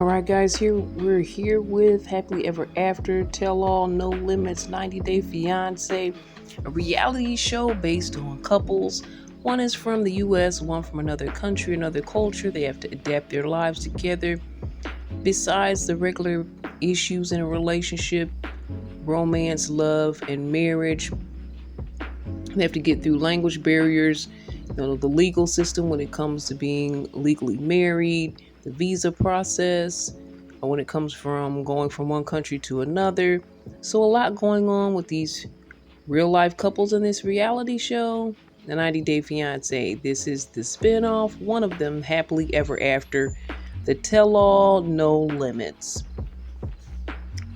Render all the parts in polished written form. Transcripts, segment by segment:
All right, guys, we're here with Happily Ever After, Tell All, No Limits, 90 Day Fiance, a reality show based on couples. One is from the US, one from another country, another culture. They have to adapt their lives together. Besides the regular issues in a relationship, romance, love, and marriage, they have to get through language barriers, the legal system when it comes to being legally married, the visa process, when it comes from going from one country to another. So, a lot going on with these real life couples in this reality show, The 90 Day Fiance. This is the spinoff, one of them, Happily Ever After, the tell all, no limits.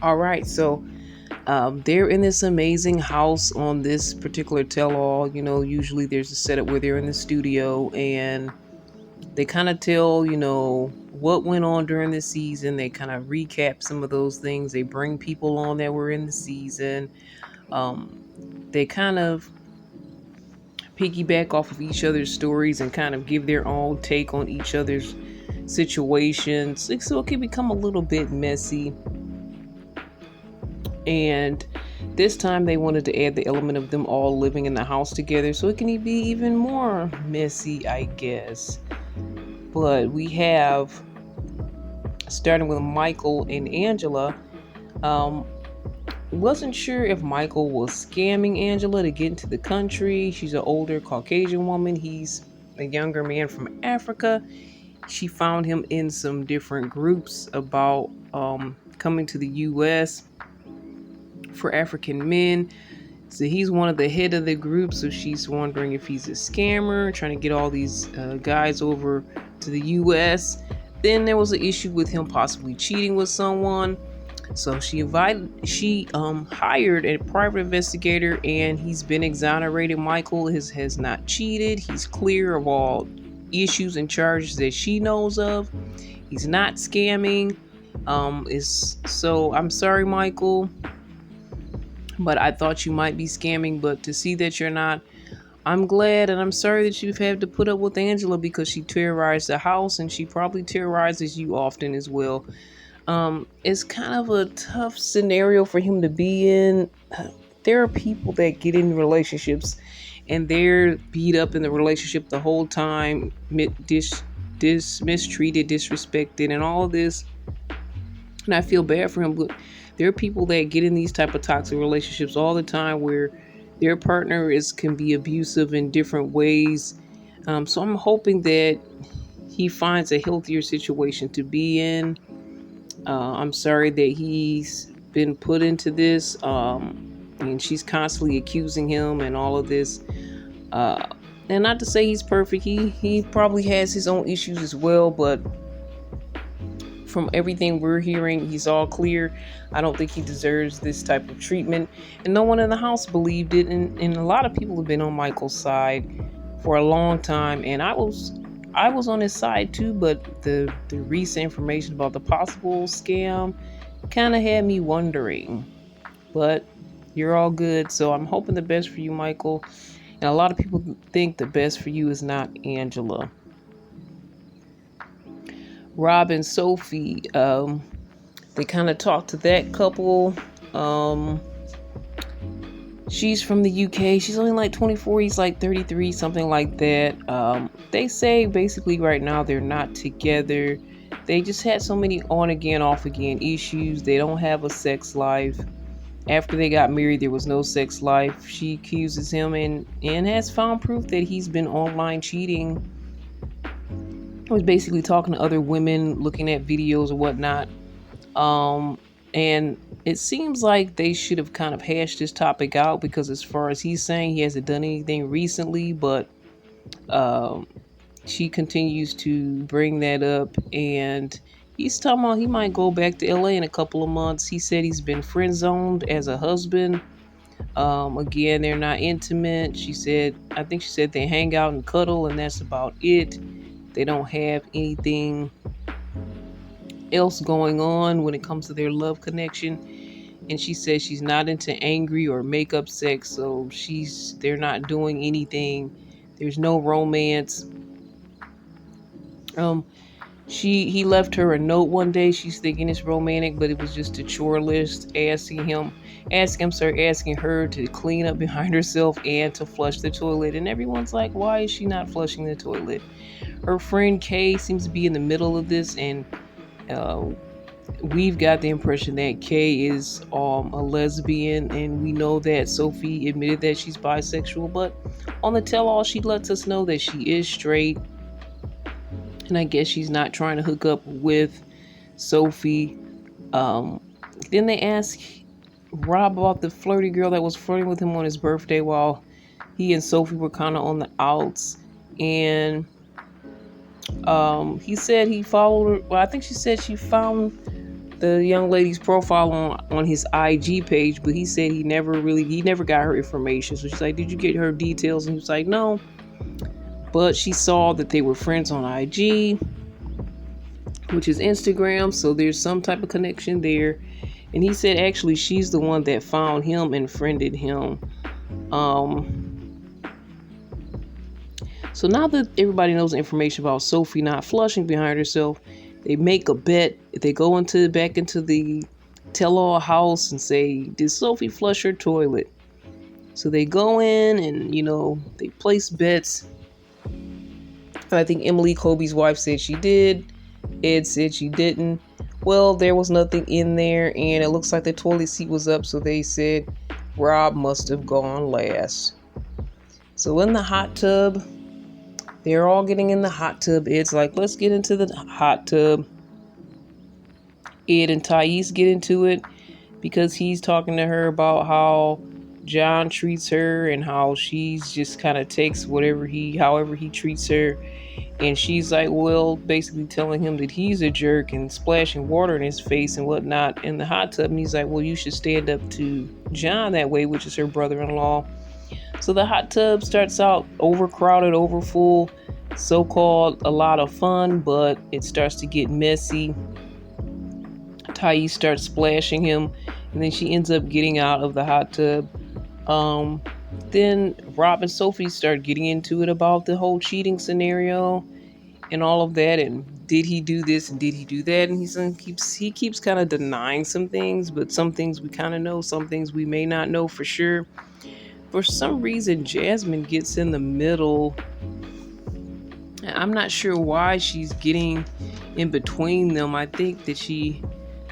All right, so they're in this amazing house on this particular tell all. Usually there's a setup where they're in the studio and they kind of tell, what went on during the season. They kind of recap some of those things. They bring people on that were in the season. They kind of piggyback off of each other's stories and kind of give their own take on each other's situations. So it can become a little bit messy. And this time they wanted to add the element of them all living in the house together so it can be even more messy, I guess. But we have, starting with Michael and Angela. Um, wasn't sure if Michael was scamming Angela to get into the country. She's an older Caucasian woman. He's a younger man from Africa. She found him in some different groups about coming to the U.S. for African men. So he's one of the head of the group. So she's wondering if he's a scammer, trying to get all these guys over to the U.S. Then there was an issue with him possibly cheating with someone. So she hired a private investigator, and he's been exonerated. Michael has not cheated. He's clear of all issues and charges that she knows of. He's not scamming. Is so I'm sorry, Michael, but I thought you might be scamming. But to see that you're not, I'm glad, and I'm sorry that you've had to put up with Angela because she terrorized the house, and she probably terrorizes you often as well. It's kind of a tough scenario for him to be in. There are people that get in relationships and they're beat up in the relationship the whole time, mistreated, disrespected, and all of this. And I feel bad for him, but there are people that get in these type of toxic relationships all the time where their partner can be abusive in different ways. So I'm hoping that he finds a healthier situation to be in. I'm sorry that he's been put into this. And she's constantly accusing him and all of this. Uh, and not to say he's perfect. He probably has his own issues as well. But from everything we're hearing, he's all clear. I don't think he deserves this type of treatment. And no one in the house believed it. And a lot of people have been on Michael's side for a long time. And I was on his side too, but the recent information about the possible scam kind of had me wondering. But you're all good, so I'm hoping the best for you, Michael. And a lot of people think the best for you is not Angela. Rob and Sophie, they kind of talked to that couple. Um, she's from the UK. She's only like 24. He's like 33, something like that. They say basically right now they're not together. They just had so many on again, off again issues. They don't have a sex life. After they got married, there was no sex life. She accuses him and has found proof that he's been online cheating. He was basically talking to other women, looking at videos or whatnot. And it seems like they should have kind of hashed this topic out because, as far as he's saying, he hasn't done anything recently, but um, she continues to bring that up. And he's talking about he might go back to LA in a couple of months. He said he's been friend zoned as a husband. Again, they're not intimate. I think she said they hang out and cuddle, and that's about it. They don't have anything else going on when it comes to their love connection. And she says she's not into angry or makeup sex, so they're not doing anything. There's no romance. Um, he left her a note one day. She's thinking it's romantic, but it was just a chore list asking her to clean up behind herself and to flush the toilet. And everyone's like, why is she not flushing the toilet? Her friend Kay seems to be in the middle of this, and uh, we've got the impression that Kay is a lesbian, and we know that Sophie admitted that she's bisexual, but on the tell-all, she lets us know that she is straight, and I guess she's not trying to hook up with Sophie. Um, then they ask Rob about the flirty girl that was flirting with him on his birthday while he and Sophie were kind of on the outs, and he said he followed her. Well, I think she said she found the young lady's profile on his IG page, but he said he never got her information. So she's like, did you get her details? And he was like, no. But she saw that they were friends on IG, which is Instagram, so there's some type of connection there. And he said actually she's the one that found him and friended him. So now that everybody knows the information about Sophie not flushing behind herself, they make a bet. They go back into the tell-all house and say, did Sophie flush her toilet? So they go in and, they place bets. And I think Emily, Kobe's wife, said she did. Ed said she didn't. Well, there was nothing in there, and it looks like the toilet seat was up, so they said Rob must have gone last. So in the hot tub, they're all getting in the hot tub. Ed's like, let's get into the hot tub. Ed and Thais get into it because he's talking to her about how John treats her and how she's just kind of takes however he treats her. And she's like, well, basically telling him that he's a jerk and splashing water in his face and whatnot in the hot tub. And he's like, well, you should stand up to John that way, which is her brother-in-law. So the hot tub starts out overcrowded, overfull, so-called a lot of fun, but it starts to get messy. Thais starts splashing him, and then she ends up getting out of the hot tub. Then Rob and Sophie start getting into it about the whole cheating scenario and all of that, and did he do this and did he do that? And he keeps kind of denying some things, but some things we kind of know, some things we may not know for sure. For some reason, Jasmine gets in the middle. I'm not sure why she's getting in between them. I think that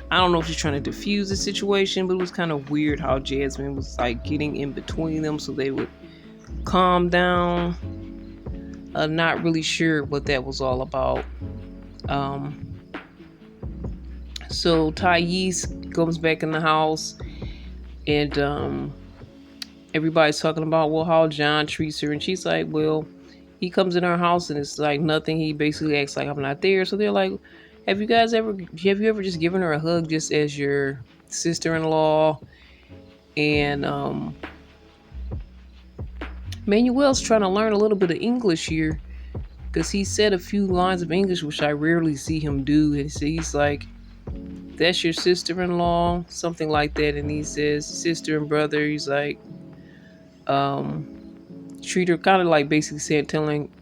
I don't know if she's trying to diffuse the situation, but it was kind of weird how Jasmine was like getting in between them so they would calm down. Not really sure what that was all about. So Thais comes back in the house, and everybody's talking about, well, how John treats her. And she's like, well, he comes in our house and it's like nothing. He basically acts like I'm not there. So they're like, have you ever just given her a hug just as your sister-in-law? And Manuel's trying to learn a little bit of English here because he said a few lines of English, which I rarely see him do. And so he's like, that's your sister-in-law, something like that. And he says sister and brother. He's like, treat her kind of like basically saying,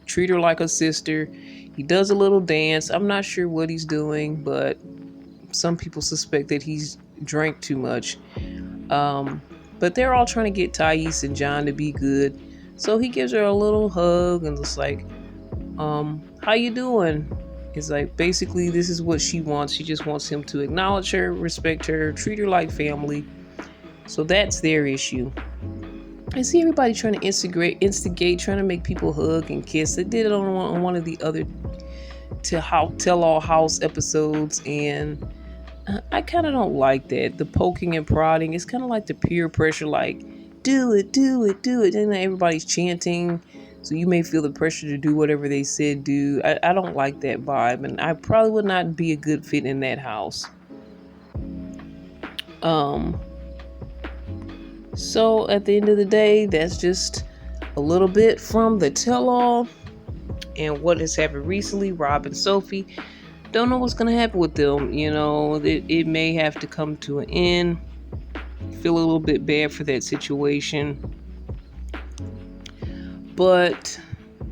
treat her like a sister. He does a little dance. I'm not sure what he's doing, but some people suspect that he's drank too much. But they're all trying to get Thais and John to be good. So he gives her a little hug and just like, how you doing? It's like, basically, this is what she wants. She just wants him to acknowledge her, respect her, treat her like family. So that's their issue. I see everybody trying to instigate, trying to make people hug and kiss. They did it on one of the other tell-all house episodes, and I kind of don't like that. The poking and prodding. It's kind of like the peer pressure, like, do it, do it, do it. And everybody's chanting, so you may feel the pressure to do whatever they said do. I don't like that vibe, and I probably would not be a good fit in that house. So at the end of the day, that's just a little bit from the tell-all and what has happened recently. Rob and Sophie, don't know what's going to happen with them. It may have to come to an end. Feel a little bit bad for that situation. But,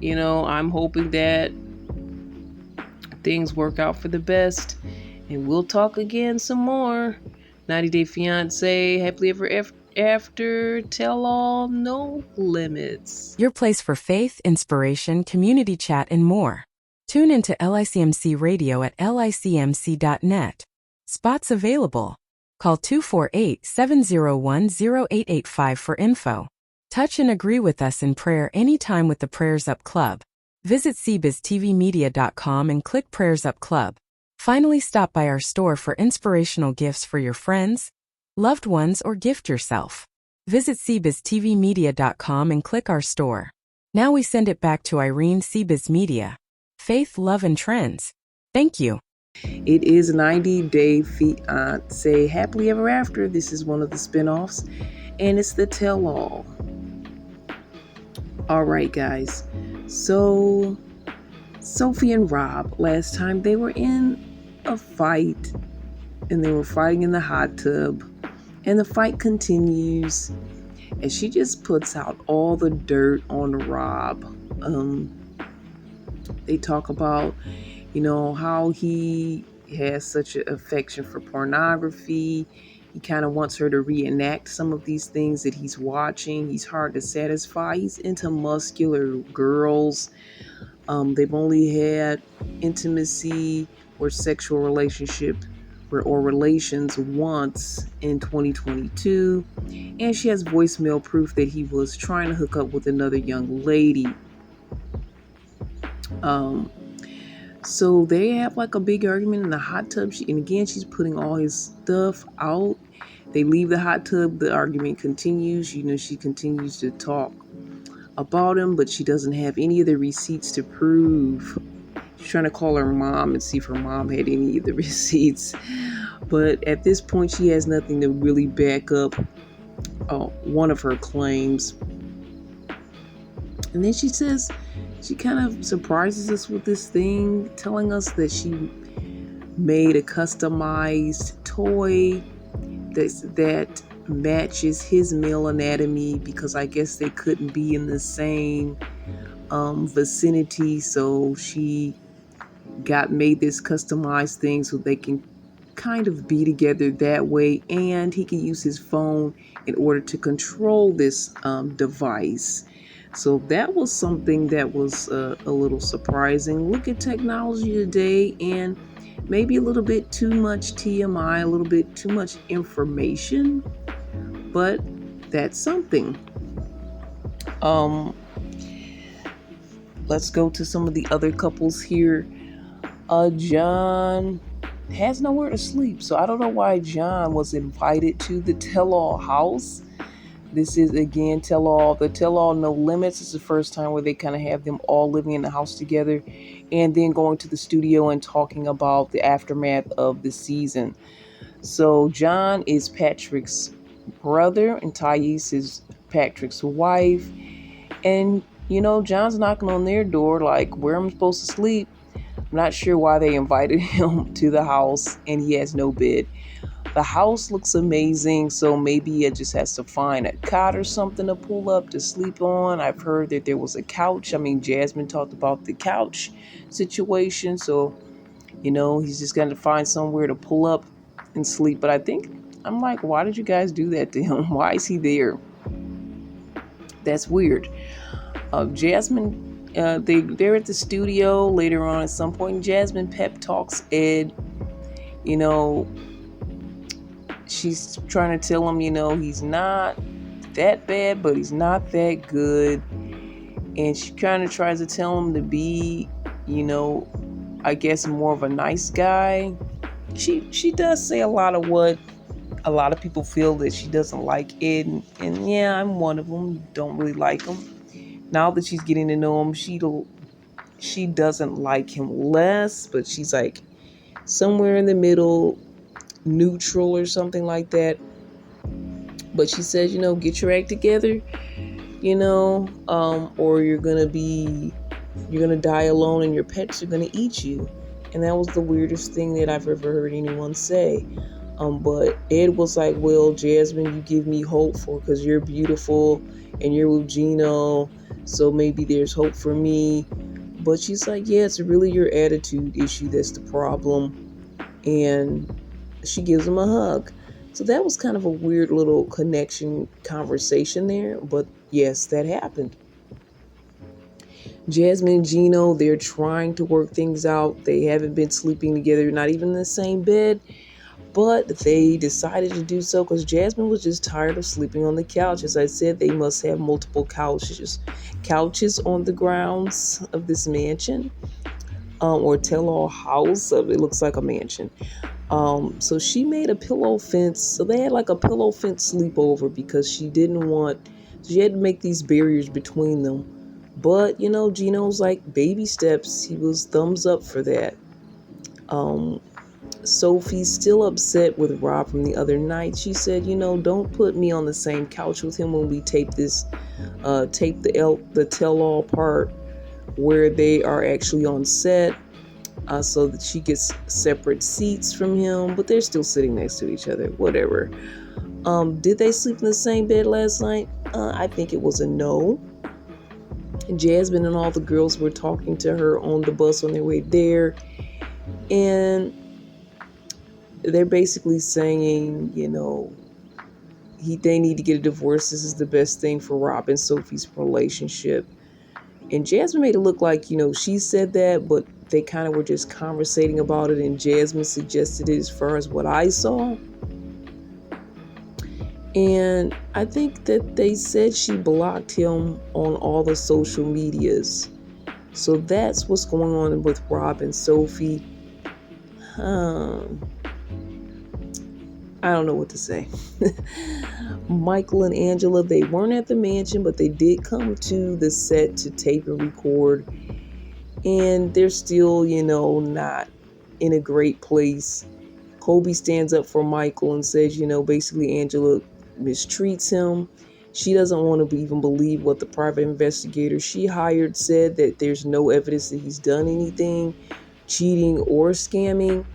I'm hoping that things work out for the best. And we'll talk again some more. 90 Day Fiance, happily ever after, tell all, no limits. Your place for faith, inspiration, community chat, and more. Tune into LICMC Radio at licmc.net. Spots available. Call 248-701-0885 for info. Touch and agree with us in prayer anytime with the Prayers Up Club. Visit cbiztvmedia.com and click Prayers Up Club. Finally, stop by our store for inspirational gifts for your friends, loved ones, or gift yourself. Visit cbiztvmedia.com and click our store. Now we send it back to Irene, CBiz Media. Faith, love, and trends. Thank you. It is 90 Day Fiance, happily ever after. This is one of the spinoffs, and it's the tell-all. All right, guys. So, Sophie and Rob, last time they were in a fight, and they were fighting in the hot tub, and the fight continues, and she just puts out all the dirt on Rob. They talk about, how he has such an affection for pornography. He kind of wants her to reenact some of these things that he's watching. He's hard to satisfy. He's into muscular girls. They've only had intimacy or sexual relationship or relations once in 2022. And she has voicemail proof that he was trying to hook up with another young lady. So they have like a big argument in the hot tub. And again, she's putting all his stuff out. They leave the hot tub. The argument continues. She continues to talk about him, but she doesn't have any of the receipts to prove. She's trying to call her mom and see if her mom had any of the receipts. But at this point, she has nothing to really back up one of her claims. And then she says, she kind of surprises us with this thing, telling us that she made a customized toy that matches his male anatomy, because I guess they couldn't be in the same vicinity. So she made this customized thing so they can kind of be together that way, and he can use his phone in order to control this device. So that was something that was a little surprising. Look at technology today, and maybe a little bit too much TMI, a little bit too much information, but that's something. Let's go to some of the other couples here. John has nowhere to sleep, so I don't know why John was invited to the tell-all house. This is, again, tell-all. The tell-all No Limits is the first time where they kind of have them all living in the house together and then going to the studio and talking about the aftermath of the season. So John is Patrick's brother and Thais is Patrick's wife. And, John's knocking on their door like, where am I supposed to sleep? I'm not sure why they invited him to the house and he has no bed. The house looks amazing, so maybe it just has to find a cot or something to pull up to sleep on. I've heard that there was a couch. Jasmine talked about the couch situation, so, he's just going to find somewhere to pull up and sleep. But I'm like, why did you guys do that to him? Why is he there? That's weird. Jasmine, they're at the studio later on at some point. Jasmine pep talks Ed. She's trying to tell him, he's not that bad, but he's not that good. And she kind of tries to tell him to be, I guess more of a nice guy. She does say a lot of what a lot of people feel that she doesn't like Ed. And yeah, I'm one of them. Don't really like him. Now that she's getting to know him, she doesn't like him less, but she's like somewhere in the middle, neutral or something like that. But she says, get your act together, or you're gonna die alone and your pets are gonna eat you. And that was the weirdest thing that I've ever heard anyone say. But Ed was like, well, Jasmine, you give me hope because you're beautiful and you're with Gino, so maybe there's hope for me. But she's like, yeah, it's really your attitude issue that's the problem. And she gives him a hug. So that was kind of a weird little connection conversation there. But yes, that happened. Jasmine and Gino, they're trying to work things out. They haven't been sleeping together, not even in the same bed, but they decided to do so because Jasmine was just tired of sleeping on the couch. As I said, they must have multiple couches on the grounds of this mansion, or tell-all house. It looks like a mansion. So she made a pillow fence. So they had like a pillow fence sleepover because she didn't want. So she had to make these barriers between them. But Gino's like baby steps. He was thumbs up for that. Um, Sophie's still upset with Rob from the other night. She said, don't put me on the same couch with him when we tape the tell-all part where they are actually on set, so that she gets separate seats from him, but they're still sitting next to each other. Whatever. Did they sleep in the same bed last night? I think it was a no. Jasmine and all the girls were talking to her on the bus on their way there, and they're basically saying, they need to get a divorce. This is the best thing for Rob and Sophie's relationship. And Jasmine made it look like, she said that, but they kind of were just conversating about it, and Jasmine suggested it as far as what I saw. And I think that they said she blocked him on all the social medias. So that's what's going on with Rob and Sophie. I don't know what to say. Michael and Angela, they weren't at the mansion, but they did come to the set to tape and record. And they're still, not in a great place. Kobe stands up for Michael and says, basically Angela mistreats him. She doesn't want to even believe what the private investigator she hired said, that there's no evidence that he's done anything, cheating or scamming.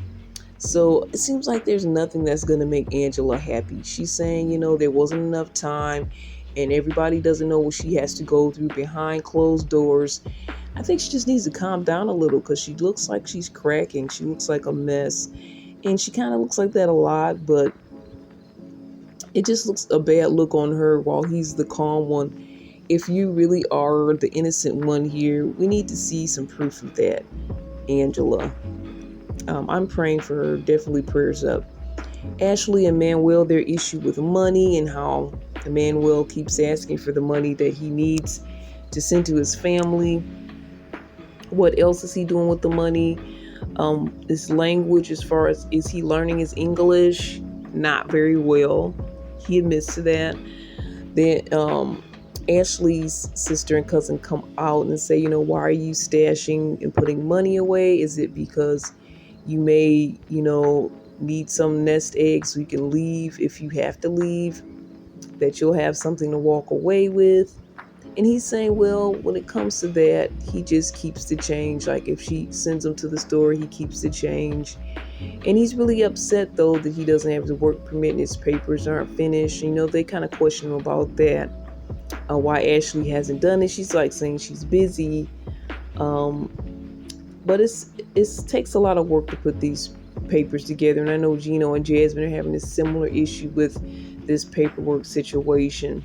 So it seems like there's nothing that's going to make Angela happy. She's saying, there wasn't enough time and everybody doesn't know what she has to go through behind closed doors. I think she just needs to calm down a little because she looks like she's cracking. She looks like a mess. And she kind of looks like that a lot, but it just looks a bad look on her while he's the calm one. If you really are the innocent one here, we need to see some proof of that, Angela. I'm praying for her. Definitely prayers up. Ashley and Manuel, their issue with money and how Manuel keeps asking for the money that he needs to send to his family. What else is he doing with the money? His language, as far as is he learning his English? Not very well. He admits to that. Then Ashley's sister and cousin come out and say, why are you stashing and putting money away? Is it because you may, need some nest eggs so you can leave if you have to leave, that you'll have something to walk away with? And he's saying, well, when it comes to that, he just keeps the change. Like if she sends him to the store, he keeps the change. And he's really upset, though, that he doesn't have his work permit and his papers aren't finished. They kind of question him about that. Why Ashley hasn't done it. She's like saying she's busy. But it takes a lot of work to put these papers together. And I know Gino and Jasmine are having a similar issue with this paperwork situation.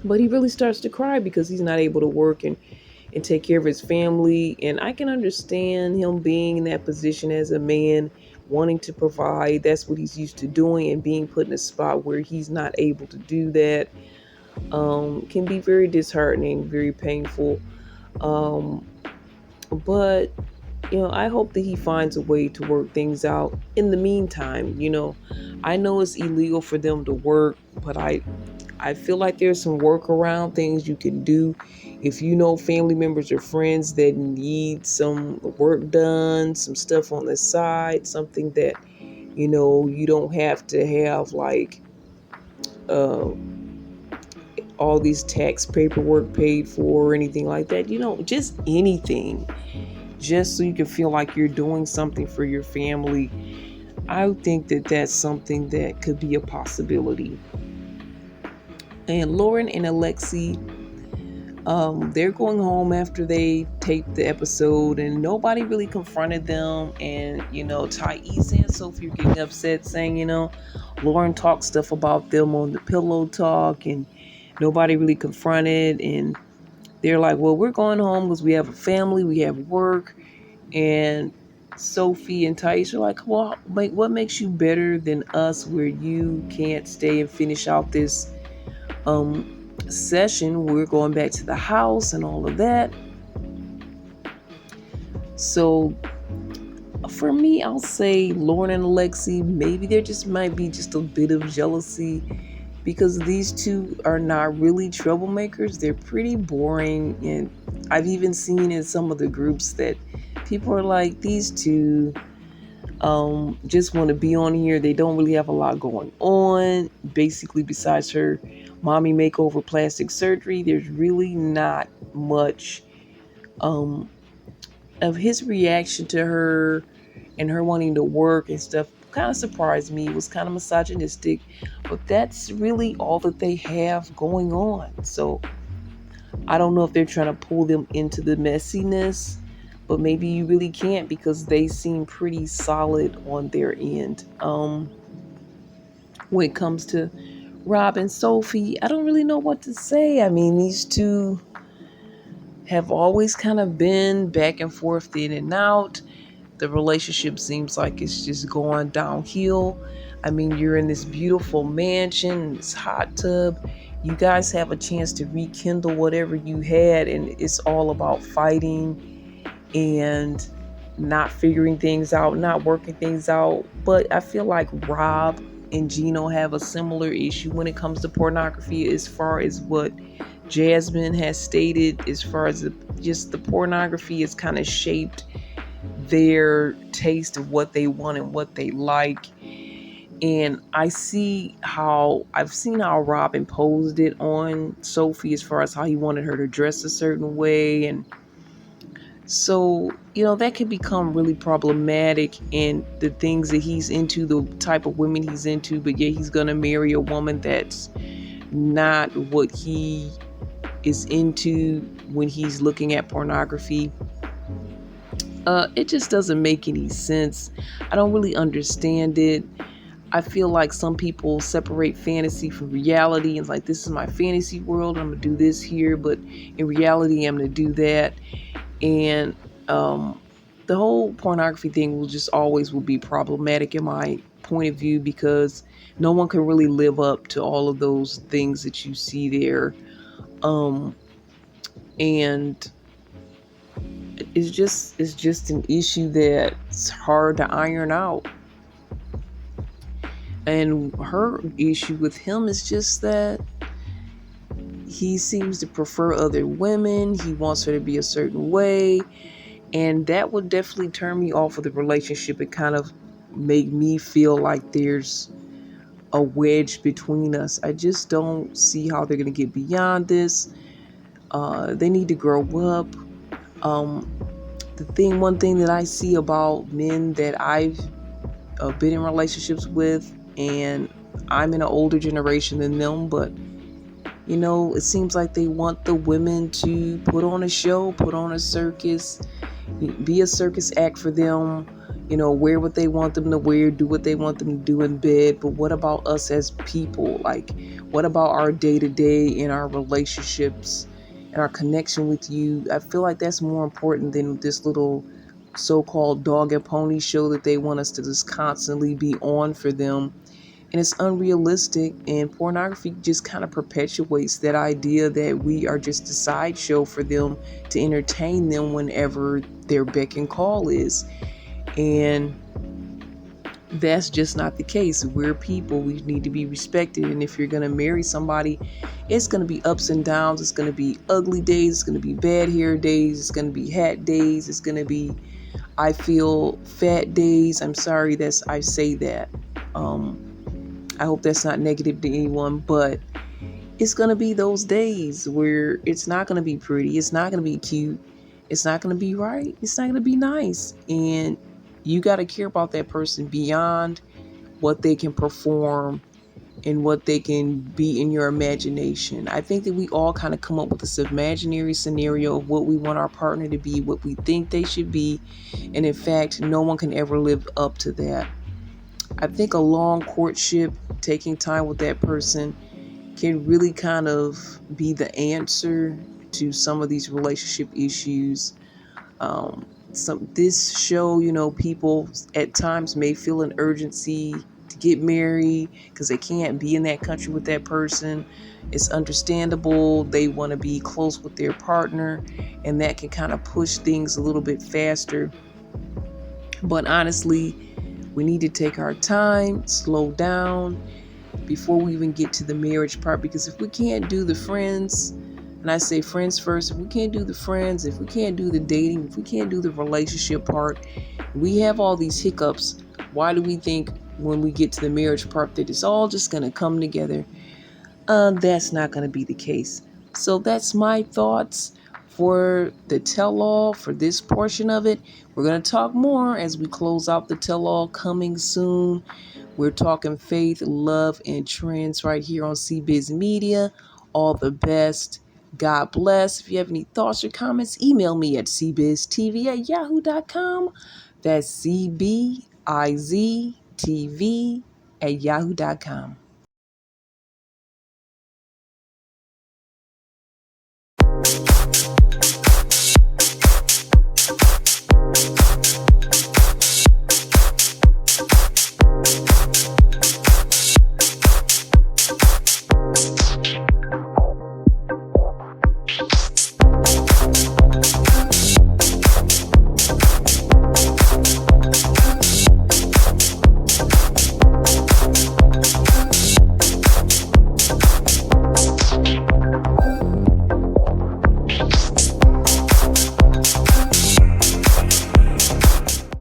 But he really starts to cry because he's not able to work and take care of his family. And I can understand him being in that position as a man, wanting to provide. That's what he's used to doing, and being put in a spot where he's not able to do that can be very disheartening, very painful. But I hope that he finds a way to work things out. In the meantime, I know it's illegal for them to work, but I feel like there's some workaround things you can do. If family members or friends that need some work done, some stuff on the side, something that, you don't have to have like all these tax paperwork paid for or anything like that, just anything, just so you can feel like you're doing something for your family. I think that that's something that could be a possibility. And Lauren and Alexi, They're going home after they taped the episode, and nobody really confronted them. And Thais and Sophie are getting upset, saying, Lauren talked stuff about them on the pillow talk, and nobody really confronted. And they're like, well, we're going home because we have a family, we have work. And Sophie and Thais are like, well, what makes you better than us where you can't stay and finish out this session? We're going back to the house and all of that. So for me, I'll say Lauren and Alexi, maybe there just might be just a bit of jealousy because these two are not really troublemakers. They're pretty boring. And I've even seen in some of the groups that people are like, these two just want to be on here. They don't really have a lot going on. Basically, besides her mommy makeover plastic surgery, there's really not much um, of his reaction to her and her wanting to work and stuff. Kind of surprised me. It was kind of misogynistic, but that's really all that they have going on. So I don't know if they're trying to pull them into the messiness, but maybe you really can't because they seem pretty solid on their end. When it comes to Rob and Sophie, I don't really know what to say. I mean, these two have always kind of been back and forth, in and out. The relationship seems like it's just going downhill. I mean, you're in this beautiful mansion, this hot tub. You guys have a chance to rekindle whatever you had, and it's all about fighting and not figuring things out, not working things out. But I feel like Rob and Gino have a similar issue when it comes to pornography, as far as what Jasmine has stated, as far as just the pornography is kind of shaped their taste of what they want and what they like. And I've seen how Rob imposed it on Sophie as far as how he wanted her to dress a certain way. And so, that can become really problematic, and the things that he's into, the type of women he's into, but yet he's going to marry a woman that's not what he is into when he's looking at pornography. It just doesn't make any sense. I don't really understand it. I feel like some people separate fantasy from reality and like, this is my fantasy world, I'm gonna do this here, but in reality I'm gonna do that. And the whole pornography thing will be problematic in my point of view, because no one can really live up to all of those things that you see there. And it's just an issue that's hard to iron out. And her issue with him is just that he seems to prefer other women. He wants her to be a certain way. And that would definitely turn me off of the relationship and kind of make me feel like there's a wedge between us. I just don't see how they're going to get beyond this. They need to grow up. One thing that I see about men that I've been in relationships with, and I'm in an older generation than them, but it seems like they want the women to put on a show, put on a circus, be a circus act for them, wear what they want them to wear, do what they want them to do in bed. But what about us as people? Like, what about our day-to-day in our relationships and our connection with you? I feel like that's more important than this little so-called dog and pony show that they want us to just constantly be on for them. And it's unrealistic, and pornography just kind of perpetuates that idea that we are just a sideshow for them to entertain them whenever their beck and call is. And that's just not the case. We're people. We need to be respected. And if you're going to marry somebody, it's going to be ups and downs. It's going to be ugly days. It's going to be bad hair days. It's going to be hat days. It's going to be, I feel, fat days. I'm sorry I say that. I hope that's not negative to anyone, but it's going to be those days where it's not going to be pretty. It's not going to be cute. It's not going to be right. It's not going to be nice. And you got to care about that person beyond what they can perform and what they can be in your imagination. I think that we all kind of come up with this imaginary scenario of what we want our partner to be, what we think they should be, and in fact, no one can ever live up to that. I think a long courtship, taking time with that person, can really kind of be the answer to some of these relationship issues. This show, people at times may feel an urgency to get married because they can't be in that country with that person. It's understandable. They want to be close with their partner, and that can kind of push things a little bit faster. But honestly, we need to take our time, slow down before we even get to the marriage part, because if we can't do the friends, and I say friends first, if we can't do the friends, if we can't do the dating, if we can't do the relationship part, we have all these hiccups. Why do we think when we get to the marriage part that it's all just going to come together? That's not going to be the case. So that's my thoughts for the tell-all for this portion of it. We're going to talk more as we close out the tell-all coming soon. We're talking faith, love, and trends right here on CBiz Media. All the best. God bless. If you have any thoughts or comments, email me at cbiztv@yahoo.com. That's cbiztv@yahoo.com.